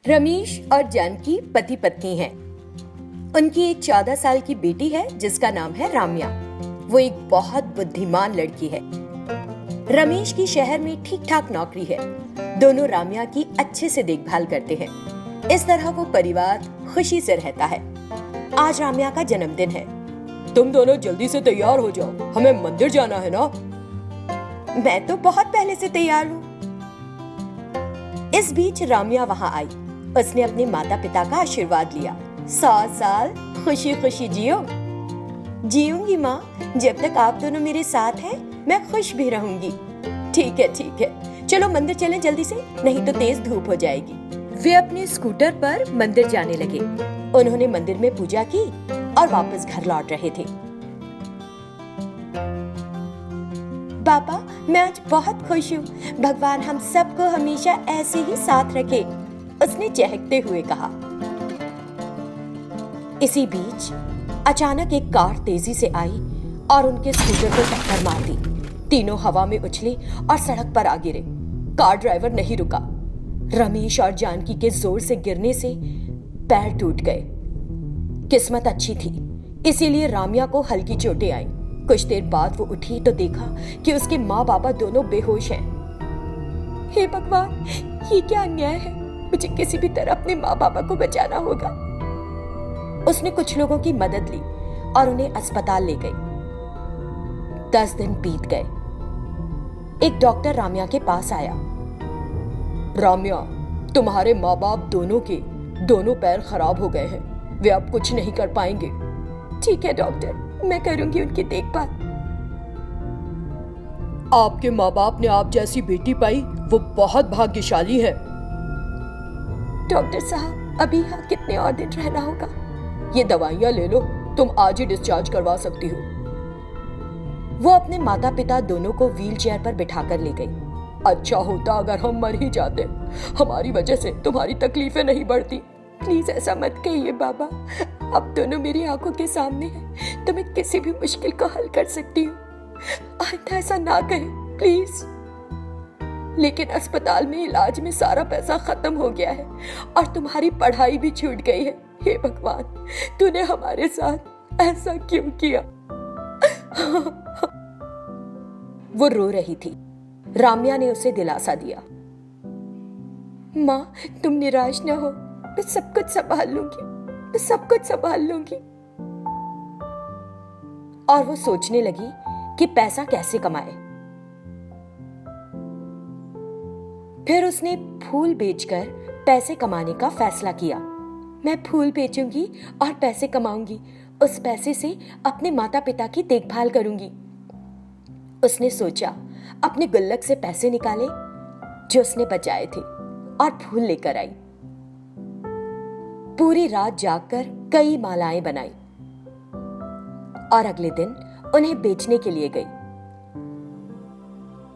रमेश और जानकी पति पत्नी हैं। उनकी एक 14 साल की बेटी है जिसका नाम है राम्या। वो एक बहुत बुद्धिमान लड़की है। रमेश की शहर में ठीक ठाक नौकरी है। दोनों राम्या की अच्छे से देखभाल करते हैं। इस तरह वो परिवार खुशी से रहता है। आज राम्या का जन्मदिन है। तुम दोनों जल्दी से तैयार हो जाओ, हमें मंदिर जाना है ना। मैं तो बहुत पहले से तैयार हूँ। इस बीच राम्या वहाँ आई। उसने अपने माता पिता का आशीर्वाद लिया। 100 साल खुशी खुशी जियो। जीऊंगी माँ, जब तक आप दोनों मेरे साथ हैं मैं खुश भी रहूंगी। ठीक है, चलो मंदिर चलें जल्दी से, नहीं तो तेज धूप हो जाएगी। वे अपने स्कूटर पर मंदिर जाने लगे। उन्होंने मंदिर में पूजा की और वापस घर लौट रहे थे। पापा, मैं आज बहुत खुश हूँ। भगवान हम सबको हमेशा ऐसे ही साथ रखे, उसने चहकते हुए कहा। इसी बीच अचानक एक कार तेजी से आई और उनके स्कूटर को टक्कर मार दी। तीनों हवा में उछले और सड़क पर आ गिरे। कार ड्राइवर नहीं रुका। रमेश और जानकी के जोर से गिरने से पैर टूट गए। किस्मत अच्छी थी, इसीलिए राम्या को हल्की चोटें आईं। कुछ देर बाद वो उठी तो देखा कि उसके माँ बाबा दोनों बेहोश हैं। हे भगवान, ये क्या अन्याय है। मुझे किसी भी तरह अपने माँ बाबा को बचाना होगा। उसने कुछ लोगों की मदद ली और उन्हें अस्पताल ले गई। 10 दिन बीत गए। एक डॉक्टर राम्या के पास आया। राम्या, तुम्हारे माँ बाप दोनों के दोनों पैर खराब हो गए हैं। वे अब कुछ नहीं कर पाएंगे। ठीक है डॉक्टर, मैं करूंगी उनकी देखभाल। आपके माँ बाप ने आप जैसी बेटी पाई, वो बहुत भाग्यशाली है। डॉक्टर साहब, अभी यहाँ कितने और दिन रहना होगा? ये दवाइयाँ ले लो, तुम आज ही डिस्चार्ज करवा सकती हो। वो अपने माता पिता दोनों को व्हील चेयर पर बिठाकर ले गई। अच्छा होता अगर हम मर ही जाते। हमारी वजह से तुम्हारी तकलीफें नहीं बढ़ती। प्लीज ऐसा मत कहिए बाबा, अब दोनों मेरी आंखों के सामने हैं तो मैं किसी भी मुश्किल को हल कर सकती हूँ। आइंदा ऐसा ना कहें प्लीज। लेकिन अस्पताल में इलाज में सारा पैसा खत्म हो गया है और तुम्हारी पढ़ाई भी छूट गई है। हे भगवान, तूने हमारे साथ ऐसा क्यों किया? वो रो रही थी। राम्या ने उसे दिलासा दिया। माँ, तुम निराश न हो, मैं सब कुछ संभाल लूंगी, मैं सब कुछ संभाल लूंगी। और वो सोचने लगी कि पैसा कैसे कमाए। फिर उसने फूल बेचकर पैसे कमाने का फैसला किया। मैं फूल बेचूंगी और पैसे कमाऊंगी। उस पैसे से अपने माता पिता की देखभाल करूंगी। उसने सोचा, अपने गुल्लक से पैसे निकाले जो उसने बचाए थे और फूल लेकर आई। पूरी रात जागकर कई मालाएं बनाई और अगले दिन उन्हें बेचने के लिए गई।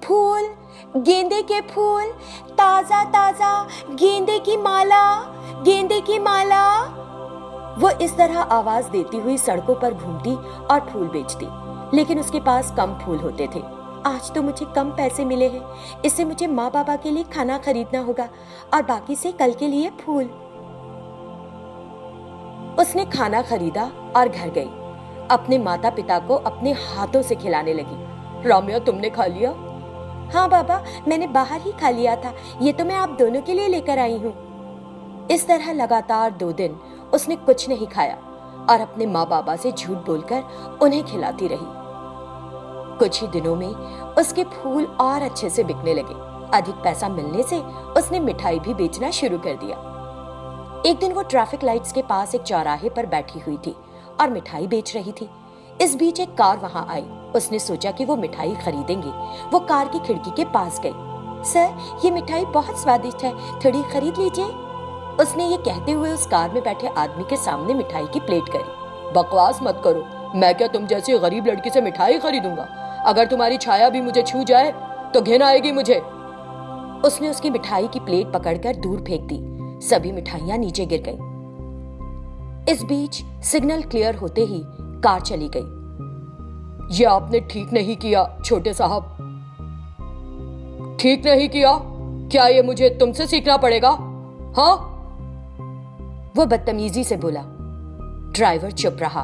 फूल, गेंदे के फूल, ताजा ताजा गेंदे की माला, गेंदे की माला। वो इस तरह आवाज देती हुई सड़कों पर घूमती और फूल बेचती, लेकिन उसके पास कम फूल होते थे। आज तो मुझे कम पैसे मिले हैं, इससे मुझे माँ बाबा के लिए खाना खरीदना होगा और बाकी से कल के लिए फूल। उसने खाना खरीदा और घर गई। अपने माता पिता को अपने हाथों से खिलाने लगी। राम्या, तुमने खा लिया? हाँ बाबा, मैंने बाहर ही खा लिया था। ये तो मैं आप दोनों के लिए लेकर आई हूँ। इस तरह लगातार 2 दिन उसने कुछ नहीं खाया और अपने माँ बाबा से झूठ बोलकर उन्हें खिलाती रही। कुछ ही दिनों में उसके फूल और अच्छे से बिकने लगे। अधिक पैसा मिलने से उसने मिठाई भी बेचना शुरू कर दिया। एक दिन वो ट्रैफिक लाइट्स के पास एक चौराहे पर बैठी हुई थी और मिठाई बेच रही थी। इस बीच एक कार वहां आई। उसने सोचा कि वो मिठाई खरीदेंगे। वो कार की खिड़की के पास गई। सर, ये मिठाई बहुत स्वादिष्ट है, थोड़ी खरीद लीजिए। उसने ये कहते हुए उस कार में बैठे आदमी के सामने मिठाई की प्लेट करी। बकवास मत करो, मैं क्या तुम जैसी गरीब लड़की से मिठाई खरीदूंगा? अगर तुम्हारी छाया भी मुझे छू जाए तो घिन आएगी मुझे। उसने उसकी मिठाई की प्लेट पकड़कर दूर फेंक दी। सभी मिठाइयां नीचे गिर गईं। इस बीच सिग्नल क्लियर होते ही कार चली गई। ये आपने ठीक नहीं किया छोटे साहब, ठीक नहीं किया। क्या ये मुझे तुमसे सीखना पड़ेगा? हाँ, वो बदतमीजी से बोला। ड्राइवर चुप रहा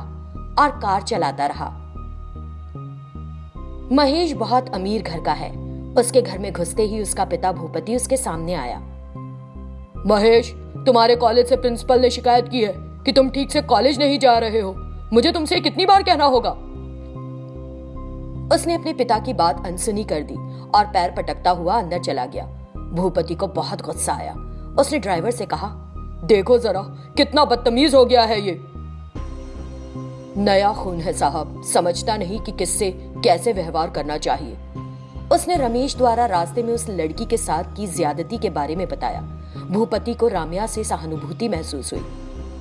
और कार चलाता रहा। महेश बहुत अमीर घर का है। उसके घर में घुसते ही उसका पिता भूपति उसके सामने आया। महेश, तुम्हारे कॉलेज से प्रिंसिपल ने शिकायत की है कि तुम ठीक से कॉलेज नहीं जा रहे हो। मुझे तुमसे कितनी बार कहना होगा? उसने अपने पिता की बात अनसुनी कर दी और पैर पटकता हुआ अंदर चला गया। भूपति को बहुत गुस्सा आया। उसने ड्राइवर से कहा, देखो जरा कितना बदतमीज हो गया है ये। नया खून है साहब, समझता नहीं कि किससे कैसे व्यवहार करना चाहिए। उसने रमेश द्वारा रास्ते में उस लड़की के साथ की ज्यादती के बारे में बताया। भूपति को राम्या से सहानुभूति महसूस हुई।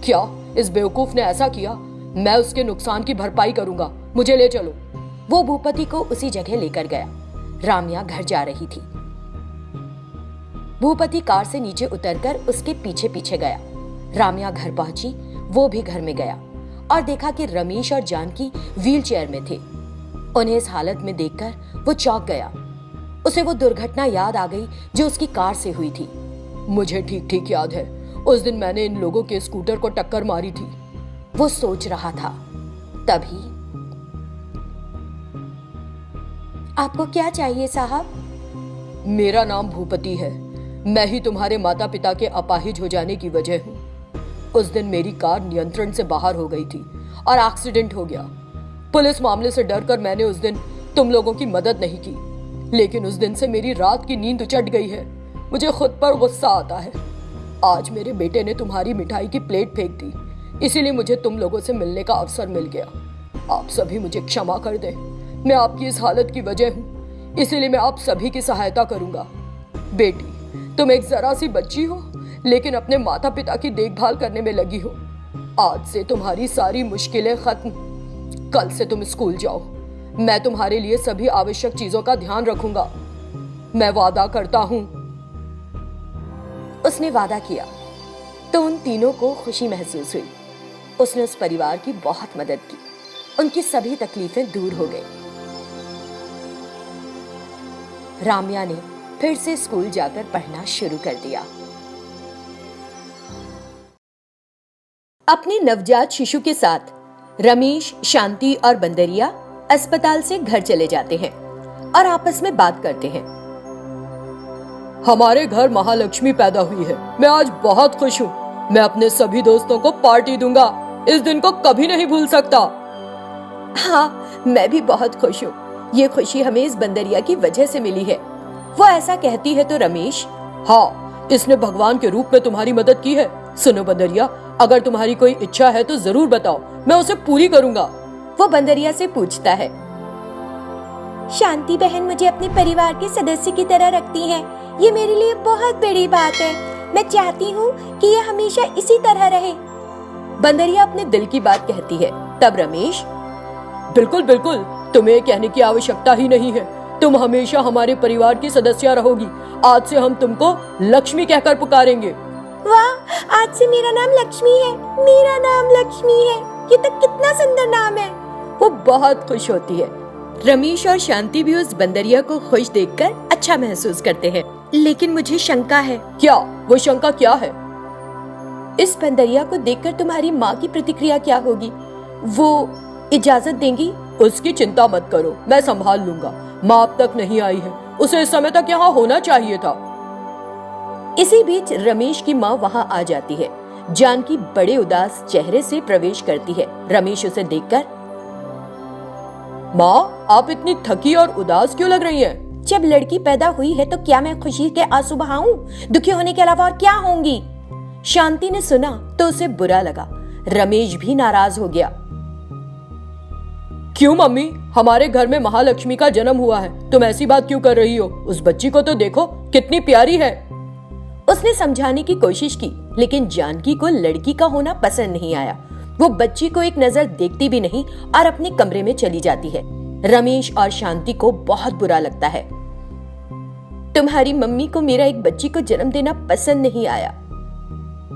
क्या इस बेवकूफ ने ऐसा किया? मैं उसके नुकसान की भरपाई करूंगा, मुझे ले चलो। वो भूपति को उसी जगह लेकर गया। राम्या घर जा रही थी। भूपति कार से नीचे उतरकर उसके पीछे पीछे गया। राम्या घर पहुंची, वो भी घर में गया और देखा कि रमेश और जानकी व्हीलचेयर में थे। उन्हें इस हालत में देखकर वो चौंक गया। उसे वो दुर्घटना याद आ गई जो उसकी कार से हुई थी। मुझे ठीक ठीक याद है, उस दिन मैंने इन लोगों के स्कूटर को टक्कर मारी थी। वो सोच रहा था। तभी, आपको क्या चाहिए साहब? मेरा नाम भूपति है। मैं ही तुम्हारे माता पिता के अपाहिज हो जाने की वजह हूँ। उस दिन मेरी कार नियंत्रण से बाहर हो गई थी और एक्सीडेंट हो गया। पुलिस मामले से डरकर मैंने उस दिन तुम लोगों की मदद नहीं की, लेकिन उस दिन से मेरी रात की नींद उचट गई है। मुझे खुद पर गुस्सा आता है। आज मेरे बेटे ने तुम्हारी मिठाई की प्लेट फेंक दी, इसीलिए मुझे तुम लोगों से मिलने का अवसर मिल गया। आप सभी मुझे क्षमा कर दें। मैं आपकी इस हालत की वजह हूँ, इसीलिए मैं आप सभी की सहायता करूंगा। बेटी, तुम एक जरा सी बच्ची हो, लेकिन अपने माता पिता की देखभाल करने में लगी हो। आज से तुम्हारी सारी मुश्किलें खत्म। कल से तुम स्कूल जाओ। मैं तुम्हारे लिए सभी आवश्यक चीजों का ध्यान रखूंगा। मैं वादा करता हूँ। उसने वादा किया तो उन तीनों को खुशी महसूस हुई। उसने उस परिवार की बहुत मदद की। उनकी सभी तकलीफें दूर हो गई। राम्या ने फिर से स्कूल जाकर पढ़ना शुरू कर दिया। अपने नवजात शिशु के साथ रमेश, शांति और बंदरिया अस्पताल से घर चले जाते हैं और आपस में बात करते हैं। हमारे घर महालक्ष्मी पैदा हुई है। मैं आज बहुत खुश हूँ। मैं अपने सभी दोस्तों को पार्टी दूंगा। इस दिन को कभी नहीं भूल सकता। हाँ, मैं भी बहुत खुश हूँ। ये खुशी हमें इस बंदरिया की वजह से मिली है। वो ऐसा कहती है तो रमेश, हाँ, इसने भगवान के रूप में तुम्हारी मदद की है। सुनो बंदरिया, अगर तुम्हारी कोई इच्छा है तो जरूर बताओ, मैं उसे पूरी करूंगा। वो बंदरिया से पूछता है। शांति बहन मुझे अपने परिवार के सदस्य की तरह रखती हैं। ये मेरे लिए बहुत बड़ी बात है। मैं चाहती हूँ कि ये हमेशा इसी तरह रहे। बंदरिया अपने दिल की बात कहती है। तब रमेश, बिल्कुल बिल्कुल, तुम्हें कहने की आवश्यकता ही नहीं है। तुम हमेशा हमारे परिवार की सदस्य रहोगी। आज से हम तुमको लक्ष्मी कहकर पुकारेंगे। वाह, आज से मेरा नाम लक्ष्मी है। मेरा नाम लक्ष्मी है। ये तो कितना सुंदर नाम है। वो बहुत खुश होती है। रमेश और शांति भी उस बंदरिया को खुश देखकर अच्छा महसूस करते हैं। लेकिन मुझे शंका है। क्या? वो शंका क्या है? इस बंदरिया को देखकर तुम्हारी माँ की प्रतिक्रिया क्या होगी? वो इजाजत देंगी? उसकी चिंता मत करो, मैं संभाल लूंगा। माँ अब तक नहीं आई है। उसे इस समय तक यहाँ होना चाहिए था। इसी बीच रमेश की माँ वहाँ आ जाती है। जानकी बड़े उदास चेहरे से प्रवेश करती है। रमेश उसे देखकर, माँ, आप इतनी थकी और उदास क्यों लग रही हैं? जब लड़की पैदा हुई है तो क्या मैं खुशी के आंसू बहाऊं? दुखी होने के अलावा और क्या होंगी? शांति ने सुना तो उसे बुरा लगा। रमेश भी नाराज हो गया। क्यों मम्मी, हमारे घर में महालक्ष्मी का जन्म हुआ है। तुम ऐसी बात क्यों कर रही हो? उस बच्ची को तो देखो, कितनी प्यारी है। उसने समझाने की कोशिश की, लेकिन जानकी को लड़की का होना पसंद नहीं आया। वो बच्ची को एक नजर देखती भी नहीं और अपने कमरे में चली जाती है। रमेश और शांति को बहुत बुरा लगता है। तुम्हारी मम्मी को मेरा एक बच्ची को जन्म देना पसंद नहीं आया।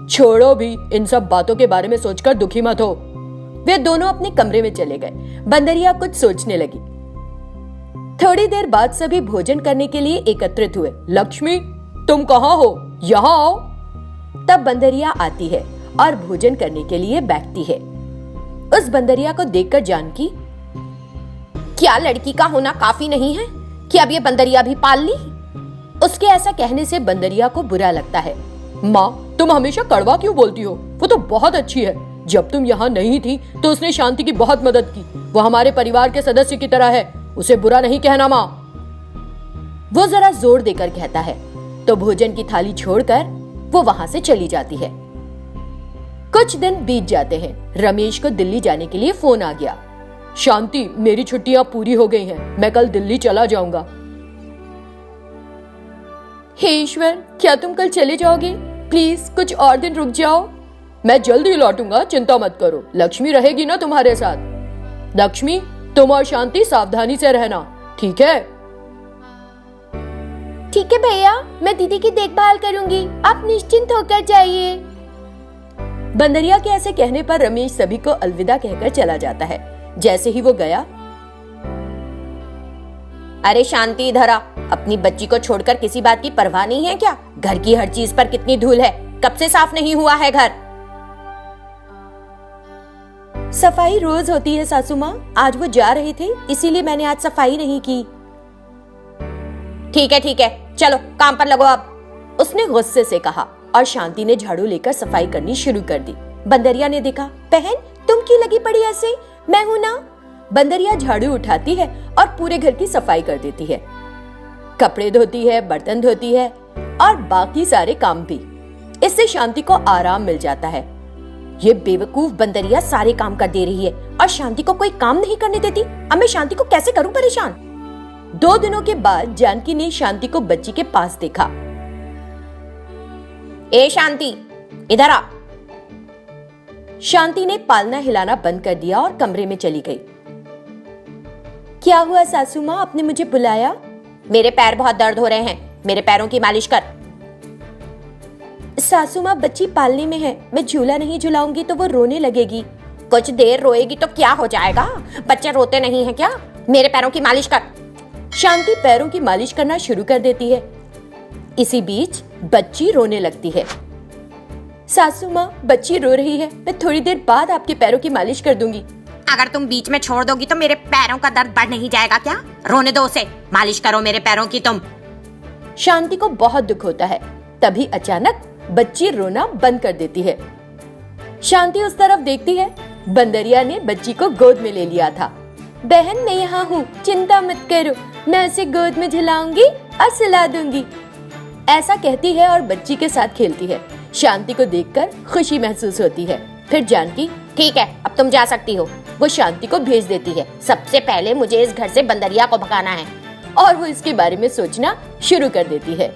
छोड़ो भी, इन सब बातों के बारे में सोचकर दुखी मत हो। वे दोनों अपने कमरे में चले गए। बंदरिया कुछ सोचने लगी। थोड़ी देर बाद सभी भोजन करने के लिए एकत्रित हुए। लक्ष्मी, तुम कहाँ हो? यहाँ आओ। तब बंदरिया आती है और भोजन करने के लिए बैठती है। उस बंदरिया को देखकर जानकी, क्या लड़की का होना काफी नहीं है कि अब ये बंदरिया भी पाल ली? उसके ऐसा कहने से बंदरिया को बुरा लगता है। माँ, तुम हमेशा कड़वा क्यों बोलती हो? वो तो बहुत अच्छी है। जब तुम यहाँ नहीं थी तो उसने शांति की बहुत मदद की। वो हमारे परिवार के सदस्य की तरह है, उसे बुरा नहीं कहना माँ। वो जरा जोर देकर कहता है तो भोजन की थाली छोड़कर वो वहां से चली जाती है। कुछ दिन बीत जाते हैं। रमेश को दिल्ली जाने के लिए फोन आ गया। शांति, मेरी छुट्टियां पूरी हो गई हैं, मैं कल दिल्ली चला जाऊंगा। हे ईश्वर, क्या तुम कल चले जाओगे? प्लीज कुछ और दिन रुक जाओ। मैं जल्द ही लौटूंगा, चिंता मत करो। लक्ष्मी रहेगी ना तुम्हारे साथ? लक्ष्मी, तुम और शांति सावधानी से रहना, ठीक है? ठीक है भैया, मैं दीदी की देखभाल करूंगी, आप निश्चिंत होकर जाइए। बंदरिया के ऐसे कहने पर रमेश सभी को अलविदा कहकर चला जाता है। जैसे ही वो गया, अरे शांति, इधर आ। अपनी बच्ची को छोड़कर किसी बात की परवाह नहीं है क्या? घर की हर चीज पर कितनी धूल है, कब से साफ नहीं हुआ है घर? सफाई रोज होती है सासू माँ, आज वो जा रहे थे इसीलिए मैंने आज सफाई नहीं की। ठीक है, चलो काम पर लगो अब, उसने गुस्से से कहा और शांति ने झाड़ू लेकर सफाई करनी शुरू कर दी। बंदरिया ने देखा, बहन तुम क्यों लगी पड़ी ऐसे? मैं हूं ना। बंदरिया झाड़ू उठाती है और पूरे घर की सफाई कर देती है। कपड़े धोती है, बर्तन धोती है और बाकी सारे काम भी। इससे शांति को आराम मिल जाता है। ये बेवकूफ बंदरिया सारे काम कर दे रही है और शांति को कोई काम नहीं करने देती। अब मैं शांति को कैसे करूं परेशान? 2 दिनों के बाद जानकी ने शांति को बच्ची के पास देखा। ए शांति, इधर आ। शांति ने पालना हिलाना बंद कर दिया और कमरे में चली गई। क्या हुआ सासू माँ, आपने मुझे बुलाया? मेरे पैर बहुत दर्द हो रहे हैं, मेरे पैरों की मालिश कर। सासू माँ, बच्ची पालने में है, मैं झूला नहीं झुलाऊंगी तो वो रोने लगेगी। कुछ देर रोएगी तो क्या हो जाएगा? बच्चे रोते नहीं हैं क्या? मेरे पैरों की मालिश कर। शांति पैरों की मालिश करना शुरू कर देती है। इसी बीच बच्ची रोने लगती है। सासू माँ, बच्ची रो रही है, मैं थोड़ी देर बाद आपके पैरों की मालिश कर दूंगी। अगर तुम बीच में छोड़ दोगी तो मेरे पैरों का दर्द बढ़ नहीं जाएगा क्या? रोने दो उसे, मालिश करो मेरे पैरों की तुम। शांति को बहुत दुख होता है। तभी अचानक बच्ची रोना बंद कर देती है। शांति उस तरफ देखती है। बंदरिया ने बच्ची को गोद में ले लिया था। बहन, मैं यहाँ हूँ, चिंता मत करो, मैं उसे गोद में झुलाऊंगी और सुला दूंगी। ऐसा कहती है और बच्ची के साथ खेलती है। शांति को देखकर खुशी महसूस होती है। फिर जानकी, ठीक है अब तुम जा सकती हो। वो शांति को भेज देती है। सबसे पहले मुझे इस घर से बंदरिया को भगाना है। और वो इसके बारे में सोचना शुरू कर देती है।